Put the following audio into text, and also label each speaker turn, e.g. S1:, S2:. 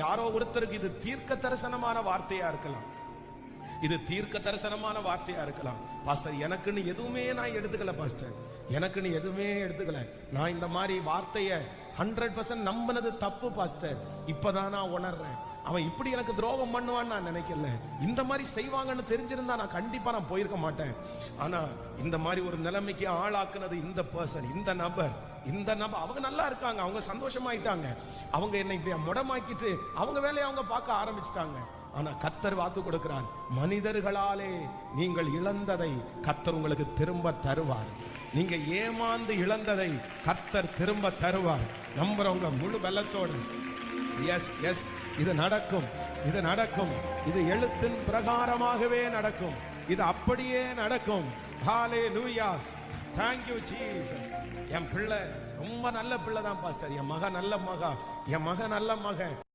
S1: யாரோ ஒருத்தருக்கு இது தீர்க்க தரிசனமான வார்த்தையா இருக்கலாம், இது தீர்க்க தரிசனமான வார்த்தையா இருக்கலாம். பாஸ்டர், எனக்குன்னு எதுவுமே நான் எடுத்துக்கல பாஸ்டர், எனக்குன்னு எதுவுமே எடுத்துக்கல. நான் இந்த மாதிரி வார்த்தைய 100% நம்பினது தப்பு பாஸ்டர். இப்பதான் நான் உணர்றேன், அவன் இப்படி எனக்கு துரோகம் பண்ணுவான்னு நான் நினைக்கல. இந்த மாதிரி செய்வாங்கன்னு தெரிஞ்சிருந்தா நான் கண்டிப்பா நான் போயிருக்க மாட்டேன். ஆனா இந்த மாதிரி ஒரு நிலைமைக்கு ஆளாக்குனது இந்த பர்சன், இந்த நபர் அவங்க நல்லா இருக்காங்க, அவங்க சந்தோஷமாயிட்டாங்க. அவங்க என்னை இப்படி முடமாக்கிட்டு அவங்க வேலையை அவங்க பார்க்க ஆரம்பிச்சிட்டாங்க. ஆனா கர்த்தர் வாக்கு கொடுக்கிறார், மனிதர்களாலே நீங்கள் இழந்ததை கர்த்தர் உங்களுக்கு திரும்ப தருவார். நீங்க ஏமாந்து இழந்ததை கர்த்தர் திரும்ப தருவார். நம்புறவங்க முழு பலத்தோடு எஸ் எஸ், இது நடக்கும், இது நடக்கும், இது எழுத்தின் பிரகாரமாகவே நடக்கும், இது அப்படியே நடக்கும். ஹalleluya, thank you Jesus. என் பிள்ளை ரொம்ப நல்ல பிள்ளை தான் பாஸ்டர், என் மகன் நல்ல மகன், என் மகன் நல்ல மகன்.